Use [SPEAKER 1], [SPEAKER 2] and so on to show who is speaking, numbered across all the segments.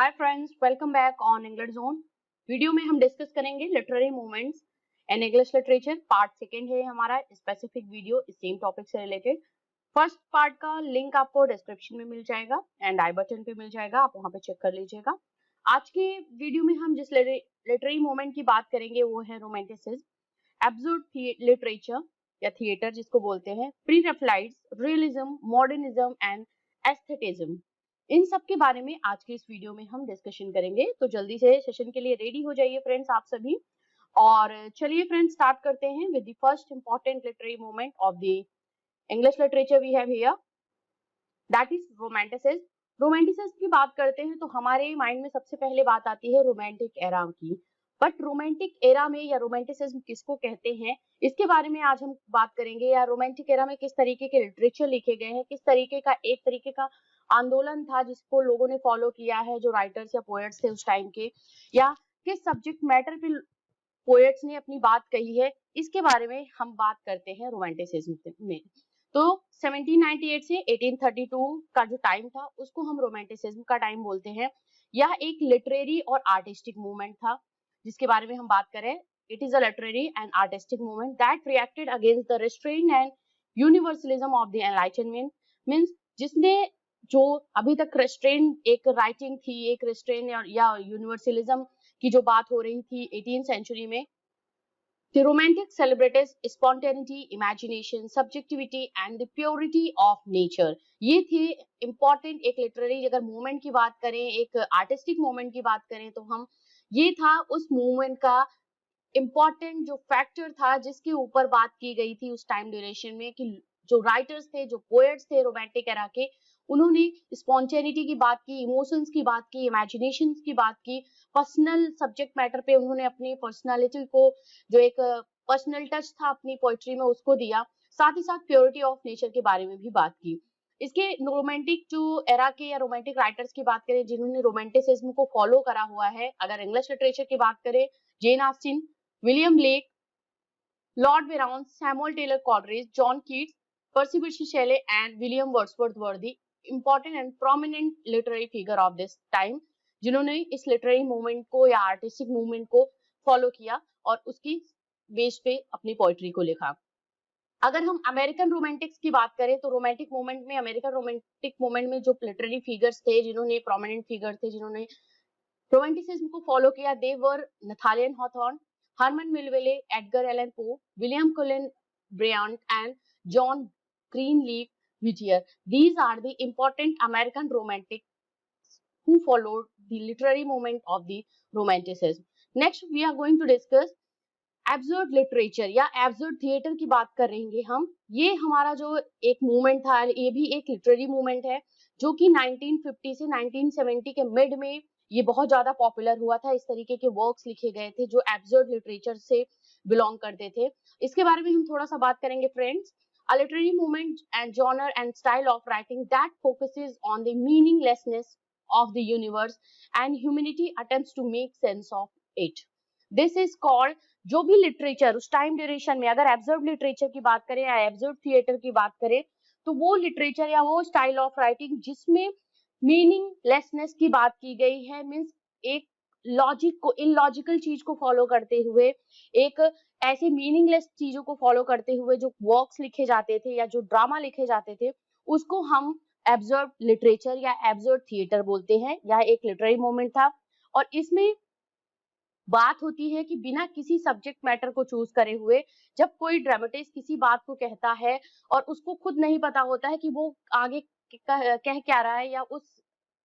[SPEAKER 1] Hi friends, welcome back on English zone. Video में हम discuss करेंगे literary movements and English literature. Part second है हमारा specific video इस सेम टॉपिक से रिलेटेड। फर्स्ट पार्ट का लिंक आपको डिस्क्रिप्शन में मिल जाएगा एंड आई बटन पे मिल जाएगा, आप वहां पे चेक कर लीजिएगा। आज के वीडियो में हम जिस लिटरेरी मूवमेंट की बात करेंगे वो है रोमांटिसिज्म, एब्सर्ड लिटरेचर या थिएटर जिसको बोलते हैं, प्री रेफलाइट्स, रियलिज्म, मॉडर्निज्म एंड एस्थेटिज्म। इन सब के बारे में आज के इस वीडियो में हम डिस्कशन करेंगे। तो जल्दी से सेशन के लिए रेडी हो जाइए फ्रेंड्स आप सभी। और चलिए फ्रेंड्स स्टार्ट करते हैं with the first important literary movement of the English literature we have here, that is romanticism. Romanticism की बात करते हैं तो हमारे माइंड में सबसे पहले बात आती है रोमांटिक एरा की। बट रोमांटिक एरा में या रोमांटिसिज्म किसको कहते हैं इसके बारे में आज हम बात करेंगे। या रोमांटिक एरा में किस तरीके के लिटरेचर लिखे गए हैं, किस तरीके का एक तरीके का आंदोलन था जिसको लोगों ने फॉलो किया है, जो राइटर्स या पोएट्स थे उस टाइम के, या किस सब्जेक्ट मैटर पे पोएट्स ने अपनी बात कही है, इसके बारे में हम बात करते हैं रोमांटिसिज्म में। तो 1798 से 1832 का जो टाइम था उसको हम रोमांटिसिज्म का टाइम बोलते हैं। यह एक लिटरेरी और आर्टिस्टिक मूवमेंट था जिसके बारे में हम बात करें। It is a literary and artistic movement that reacted against the restraint and universalism of the enlightenment. Means जिसने जो अभी तक रिस्ट्रेंट एक राइटिंग थी, एक रिस्ट्रेंट या यूनिवर्सलिज्म की जो बात हो रही थी 18th सेंचुरी में, the romantic celebrated spontaneity, imagination, subjectivity and the purity of nature। ये थी important एक लिटरेरी अगर मूवमेंट की बात करें, एक आर्टिस्टिक मूवमेंट की बात करें तो हम ये था उस मूवमेंट का इम्पॉर्टेंट जो फैक्टर था जिसके ऊपर बात की गई थी उस टाइम ड्यूरेशन में कि जो राइटर्स थे, जो पोएट्स थे रोमांटिक एरा के, उन्होंने स्पॉन्टेनिटी की बात की, इमोशंस की बात की, इमेजिनेशन की बात की, पर्सनल सब्जेक्ट मैटर पे उन्होंने अपनी पर्सनालिटी को जो एक पर्सनल टच था अपनी पोएट्री में उसको दिया, साथ ही साथ प्योरिटी ऑफ नेचर के बारे में भी बात की। इसके रोमांटिक जो एरा के या रोमांटिक राइटर्स की बात करें जिन्होंने रोमांटिसिज्म को फॉलो करा हुआ है, अगर इंग्लिश लिटरेचर की बात करें, Jane Austen, William Blake, Lord Byron, Samuel Taylor Coleridge, John Keats, Percy Bysshe Shelley and William Wordsworth were the important and prominent literary figure of this time जिन्होंने इस लिटरेरी मूवमेंट को या artistic movement को follow किया और उसकी base पे अपनी पोएट्री को लिखा। अगर हम अमेरिकन रोमांटिक्स की बात करें तो रोमांटिक मूवमेंट में, अमेरिकन रोमांटिक मूवमेंट में जो लिटरेरी फिगर्स थे, जिन्होंने प्रोमिनेंट फिगर थे जिन्होंने रोमांटिसिज्म को फॉलो किया, they were Nathaniel Hawthorne, Herman Melville, Edgar Allan Poe, William Cullen Bryant and John Greenleaf Whittier. These are the important American romantics who followed the literary movement of the Romanticism. Next, we are going to discuss absurd literature या absurd theatre की बात कर रहे हैं हम। ये हमारा जो एक मूवमेंट था, ये भी एक लिटरेरी मूवमेंट है जो कि 1950 से 1970 के मिड में ये बहुत ज्यादा पॉपुलर हुआ था। इस तरीके के वर्क्स लिखे गए थे जो एब्सर्ड लिटरेचर से बिलोंग करते थे। इसके बारे में हम थोड़ा सा बात करेंगे friends. A literary movement and genre and style of writing that focuses on the meaninglessness of the universe and humanity attempts to make sense of it. This is called, जो भी लिटरेचर उस टाइम ड्यूरेशन में, अगर absurd literature की बात करें या absurd theatre की बात करें, तो वो लिटरेचर या वो स्टाइल ऑफ राइटिंग जिसमें मीनिंगलेसनेस की बात की गई है, मीन्स एक लॉजिक को, इलॉजिकल चीज को फॉलो करते हुए, एक ऐसे मीनिंगलेस चीजों को फॉलो करते हुए जो वर्क्स लिखे जाते थे या जो ड्रामा लिखे जाते थे, उसको हम एब्सर्ड लिटरेचर या एब्सर्ड थिएटर बोलते हैं। यह एक लिटरेरी मूवमेंट था और इसमें बात होती है कि बिना किसी सब्जेक्ट मैटर को चूज करे हुए जब कोई ड्रामेटिस्ट किसी बात को कहता है और उसको खुद नहीं पता होता है कि वो आगे कह क्या रहा है, या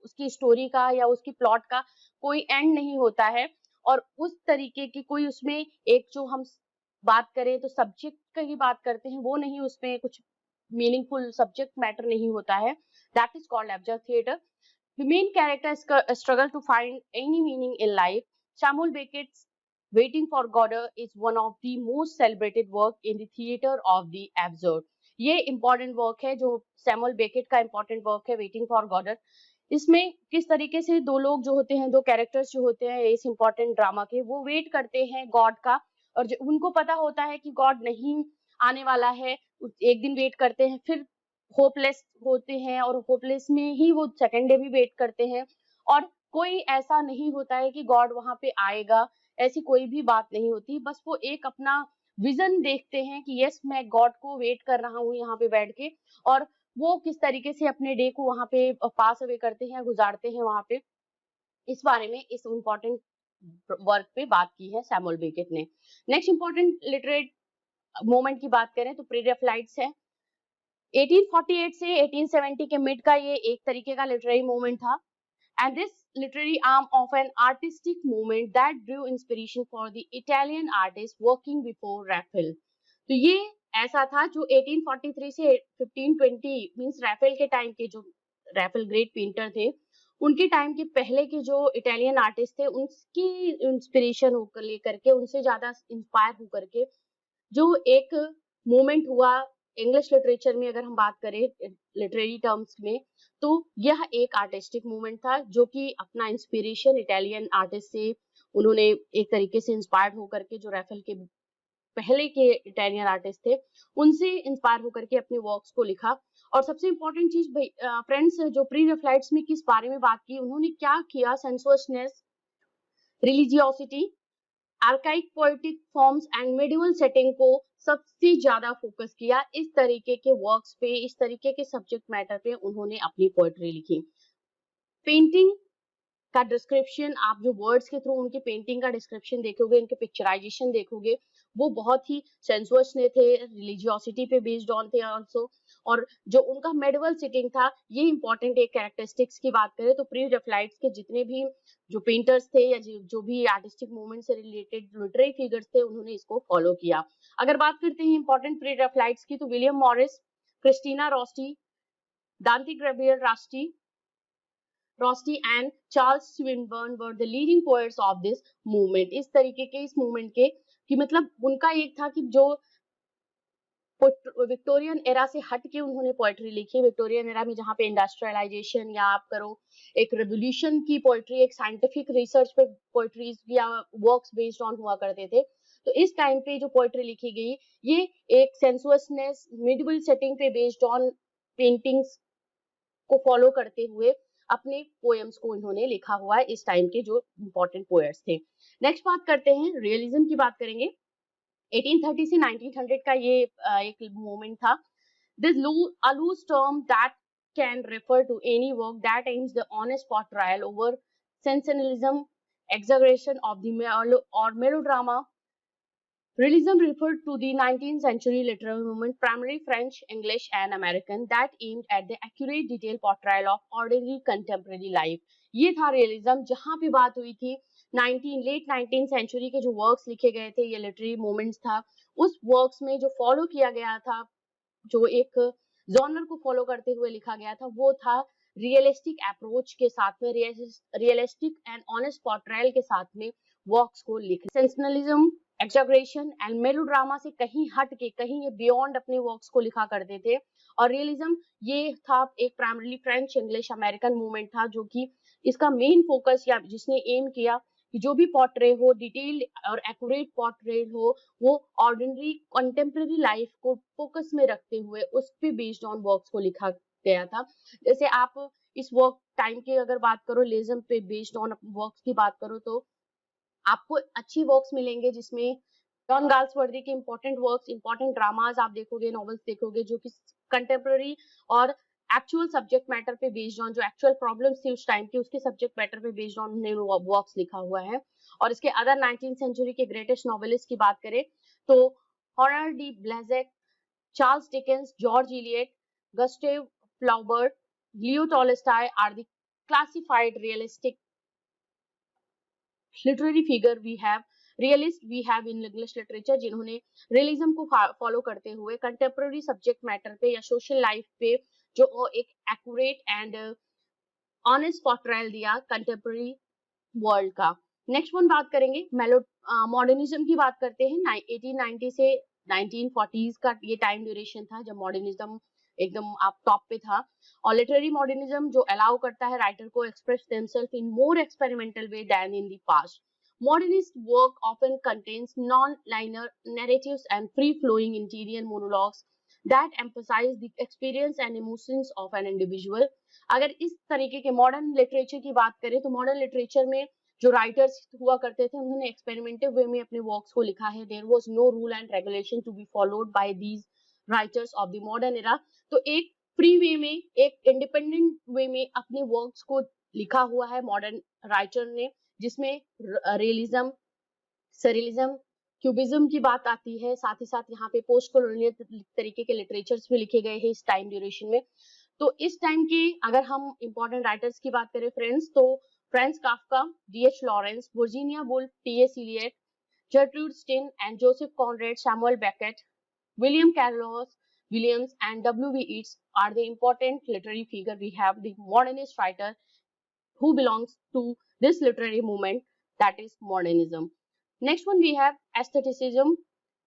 [SPEAKER 1] उसकी स्टोरी का या उसकी प्लॉट का कोई एंड नहीं होता है, और उस तरीके की कोई उसमें एक जो हम बात करें तो सब्जेक्ट की बात करते हैं, वो नहीं, उसमें कुछ मीनिंगफुल सब्जेक्ट मैटर नहीं होता है, that is called absurd theatre. The main character struggle to find any meaning in life. Samuel Beckett's Waiting for Godot is one of the most celebrated work in the theater of the absurd. ये important work है जो Samuel Beckett का important work है, Waiting for Godot। इसमें किस तरीके से दो लोग जो होते हैं, दो कैरेक्टर्स जो होते हैं इस important ड्रामा के, वो वेट करते हैं गॉड का, और उनको पता होता है कि गॉड नहीं आने वाला है, एक दिन वेट करते हैं, फिर होपलेस होते हैं और होपलेस में ही वो सेकेंड डे भी वेट करते हैं, और कोई ऐसा नहीं होता है कि गॉड वहां पे आएगा, ऐसी कोई भी बात नहीं होती। बस वो एक अपना विजन देखते हैं कि यस मैं गॉड को वेट कर रहा हूँ यहाँ पे बैठ के, और वो किस तरीके से अपने डे को वहां पे पास अवे करते हैं, गुजारते हैं वहां पे। इस बारे में इस इम्पोर्टेंट वर्क पे बात की है सैमुअल बेकेट ने। नेक्स्ट इम्पोर्टेंट लिटरेट मोमेंट की बात करें तो प्री-रैफलाइट्स है। 1848 से 1870 के मिड का ये एक तरीके का लिटरेरी मूवमेंट था, and this literary arm of an artistic movement that drew inspiration for the Italian artists working before Raphael। तो ये ऐसा था जो 1843 से 1520 मींस रैफेल के टाइम के, जो रैफेल ग्रेट पेंटर थे, उनके टाइम के पहले के जो इटालियन आर्टिस्ट थे उनकी इंस्पिरेशन होकर लेकर के, उनसे ज्यादा इंस्पायर होकर के जो एक मोमेंट हुआ इंग्लिश लिटरेचर में, अगर हम बात करें लिटरेरी टर्म्स में, तो यह एक आर्टिस्टिक मूवमेंट था जो कि अपना इंस्पिरेशन इटालियन आर्टिस्ट से उन्होंने एक तरीके से इंस्पायर्ड होकर के, जो रैफेल के पहले के इटालियन आर्टिस्ट थे उनसे इंस्पायर होकर के अपने वर्क्स को लिखा। और सबसे इंपॉर्टेंट चीज फ्रेंड्स, जो प्री-रैफलाइट्स में किस बारे में बात की, उन्होंने क्या किया, sensuousness, religiosity, archaic poetic forms and medieval setting को सबसे ज्यादा फोकस किया। इस तरीके के वर्क्स पे, इस तरीके के सब्जेक्ट मैटर पे उन्होंने अपनी पोएट्री लिखी। पेंटिंग का डिस्क्रिप्शन, आप जो वर्ड्स के थ्रू उनकी पेंटिंग का डिस्क्रिप्शन देखोगे, इनके पिक्चराइजेशन देखोगे, वो बहुत ही सेंसुअस ने थे, रिलीजियोसिटी पे बेस्ड ऑन थे ऑल्सो। और जो उनका मेडिवल सिटिंग था, ये इंपॉर्टेंट एक कैरेक्टरिस्टिक्स की बात करें तो प्री-रैफलाइट्स के जितने भी जो पेंटर्स थे या जो भी आर्टिस्टिक मूवमेंट से रिलेटेड लिटरेरी फिगर्स थे, उन्होंने इसको फॉलो किया। अगर बात करते हैं इंपॉर्टेंट प्री-रैफलाइट्स की, तो William Morris, Christina Rossetti, Dante Gabriel Rossetti and Charles Swinburne were the leading poets of this movement. इस तरीके के इस मूवमेंट के कि मतलब उनका एक था कि जो विक्टोरियन एरा से हट के उन्होंने पोएट्री लिखी। विक्टोरियन एरा में जहाँ पे इंडस्ट्रियलाइजेशन या आप करो एक रेवोल्यूशन की पोएट्री, एक साइंटिफिक रिसर्च पे पोएट्रीज या वर्क्स बेस्ड ऑन हुआ करते थे, तो इस टाइम पे जो पोएट्री लिखी गई ये एक सेंसुअसनेस, मिडिवल सेटिंग पे बेस्ड ऑन पेंटिंग्स को फॉलो करते हुए अपने पोएम्स को इन्होंने लिखा हुआ है, इस टाइम के जो इंपॉर्टेंट पोएट्स थे। नेक्स्ट बात करते हैं, रियलिज्म की बात करेंगे। 1830 से 1900 का ये एक मोमेंट था। This a loose term that can refer to any work that aims the honest portrayal over sensationalism, exaggeration of the or melodrama. Realism referred to the 19th century literary movement, primarily French, English, and American, that aimed at the accurate, detailed portrayal of ordinary contemporary life. ये था realism, जहां पे बात हुई थी late 19th century के जो works लिखे गए थे, ये लिटरेरी मोमेंट्स था, उस वर्क्स में जो फॉलो किया गया था, जो एक जॉनर को फॉलो करते हुए लिखा गया था, वो था रियलिस्टिक अप्रोच के साथ में, रियलिस्टिक एंड ऑनेस्ट पोर्ट्रेयल के साथ में वर्क्स को लिख, सेंसेशनलिज्म, एक्सैगरेशन एंड मेलोड्रामा से कहीं हट के, कहीं ये बियॉन्ड अपने वर्क्स को लिखा करते थे। और रियलिज्म ये था एक primarily French, English, American movement था, जो कि इसका मेन फोकस या जिसने एम किया कि जो भी पोर्ट्रे हो, डिटेल और एक्यूरेट पोर्ट्रेट हो, वो ऑर्डिनरी कंटेम्प्रेरी लाइफ को फोकस में रखते हुए उस पे बेस्ड ऑन वर्क्स को लिखा गया था। जैसे आप इस वर्क टाइम की अगर बात करो, लेज़म पे बेस्ड ऑन वर्क्स की बात करो, तो आपको अच्छी वर्क्स मिलेंगे जिसमें जॉन गाल्सवर्दी के इंपॉर्टेंट वर्क्स, इंपॉर्टेंट ड्रामाज आप देखोगे, नॉवेल्स देखोगे, जो कि कंटेम्प्रेरी और एक्चुअल सब्जेक्ट मैटर पे बेस्ड ऑन, जो एक्चुअल प्रॉब्लम्स थी उस टाइम की, उसके सब्जेक्ट मैटर पे बेस्ड ऑन उन्होंने वर्क्स लिखा हुआ है। और इसके अदर 19th सेंचुरी के ग्रेटेस्ट नॉवेलिस्ट की बात करें तो Honore de Balzac, Charles Dickens, George Eliot, Gustave Flaubert, Leo Tolstoy are the classified realistic literary figure we have, realist we have in English literature, जिन्होंने रियलिज्म को follow करते हुए contemporary subject matter पे या सोशल लाइफ पे जो एक accurate and honest portrayal दिया कंटेम्प्रेरी वर्ल्ड का। नेक्स्ट वन बात करेंगे मॉडर्निज्म की बात करते हैं। 1890 से 1940s का ये टाइम ड्यूरेशन था जब मॉडर्निज्म एकदम आप टॉप पे था। और लिटरेरी मॉडर्निज्म जो अलाउ करता है राइटर को express themselves in more experimental way than in the past. Modernist work often contains non-linear narratives and free-flowing interior monologues that emphasize the experience and emotions of an individual। अगर इस तरीके के modern literature की बात करें तो modern literature में जो राइटर्स हुआ करते थे उन्होंने एक्सपेरिमेंटिव वे में अपने वर्क्स को लिखा है। There was no rule and regulation to be followed by these writers of the modern era. तो एक फ्री वे में, एक इंडिपेंडेंट वे में अपने वर्क्स को लिखा हुआ है मॉडर्न राइटर ने, जिसमें रियलिज्म, सरियलिज्म, क्यूबिज्म की बात आती है। साथ ही साथ यहाँ पे पोस्ट कॉलोनियल तरीके के लिटरेचर्स भी लिखे गए हैं इस टाइम ड्यूरेशन में। तो इस टाइम की अगर हम इंपॉर्टेंट राइटर्स की बात करें फ्रेंड्स, तो Franz Kafka, DH Lawrence, Virginia Woolf, TS Eliot, Gertrude Stein and Joseph Conrad, Samuel Beckett, William Carlos Williams and W.B. Yeats are the important literary figure. We have the modernist writer who belongs to this literary movement, that is modernism. Next one we have aestheticism,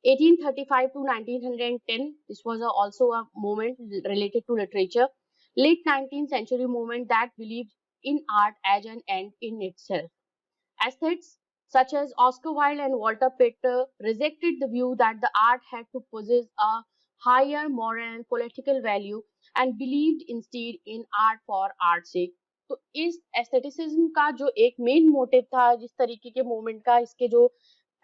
[SPEAKER 1] 1835 to 1910. This was also a movement related to literature. Late 19th century movement that believed in art as an end in itself. Aesthetes such as Oscar Wilde and Walter Pater rejected the view that the art had to possess a higher moral and political value and believed instead in art for art's sake। तो इस aestheticism का जो एक main motive था, जिस तरीके के movement का, इसके जो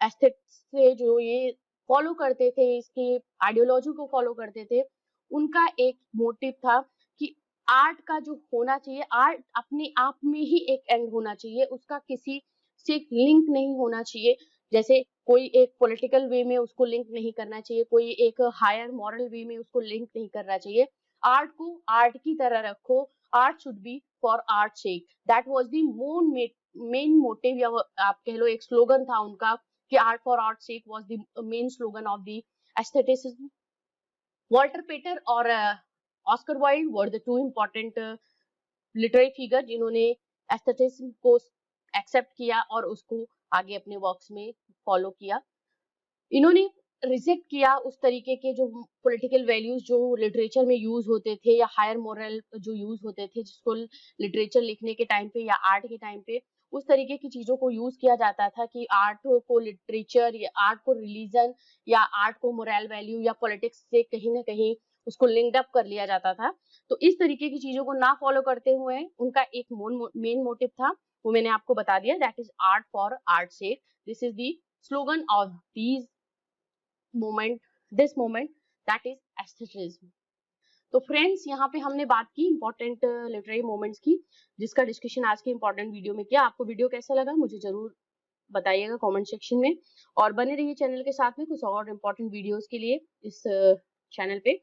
[SPEAKER 1] एस्थेटिक्स से जो ये फॉलो करते थे, इसके आइडियोलॉजी को फॉलो करते थे, उनका एक मोटिव था कि आर्ट का जो होना चाहिए, आर्ट अपने आप में ही एक एंड होना चाहिए, उसका किसी से लिंक नहीं होना चाहिए। जैसे कोई एक पॉलिटिकल वे में उसको लिंक नहीं करना चाहिए, कोई एक हायर मॉरल वे में उसको लिंक नहीं करना चाहिए। आर्ट को आर्ट की तरह रखो, art should be for art sake. That was the main motive, या आप कह लो एक स्लोगन था उनका कि art for art sake was the main slogan of the aestheticism. Walter Pater और Oscar Wilde were the two important literary figure जिन्होंने एस्थेटिज्म को एक्सेप्ट किया और उसको आगे अपने वर्क्स में फॉलो किया। इन्होंने रिजेक्ट किया उस तरीके के जो पॉलिटिकल वैल्यूज जो लिटरेचर में यूज होते थे, या हायर मोरल जो यूज होते थे, जिसको लिटरेचर लिखने के टाइम पे या आर्ट के टाइम पे उस तरीके की चीजों को यूज किया जाता था कि आर्ट को लिटरेचर या आर्ट को रिलीजन या आर्ट को मोरल वैल्यू या पॉलिटिक्स से कहीं ना कहीं उसको लिंक्ड अप कर लिया जाता था। तो इस तरीके की चीजों को ना फॉलो करते हुए उनका एक मेन मोटिव था, वो मैंने आपको बता दिया, that is art for art sake. This is the slogan of these moment, this moment, that is aestheticism. तो फ्रेंड्स यहाँ पे हमने बात की इंपॉर्टेंट लिटरेरी मोमेंट्स की, जिसका डिस्कशन आज के इंपॉर्टेंट वीडियो में किया। आपको वीडियो कैसा लगा मुझे जरूर बताइएगा कमेंट सेक्शन में, और बने रहिए चैनल के साथ में कुछ और इंपॉर्टेंट वीडियोस के लिए इस चैनल पे।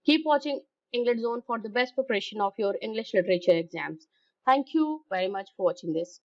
[SPEAKER 1] Keep watching English Zone for the best preparation of your English literature exams. Thank you very much for watching this.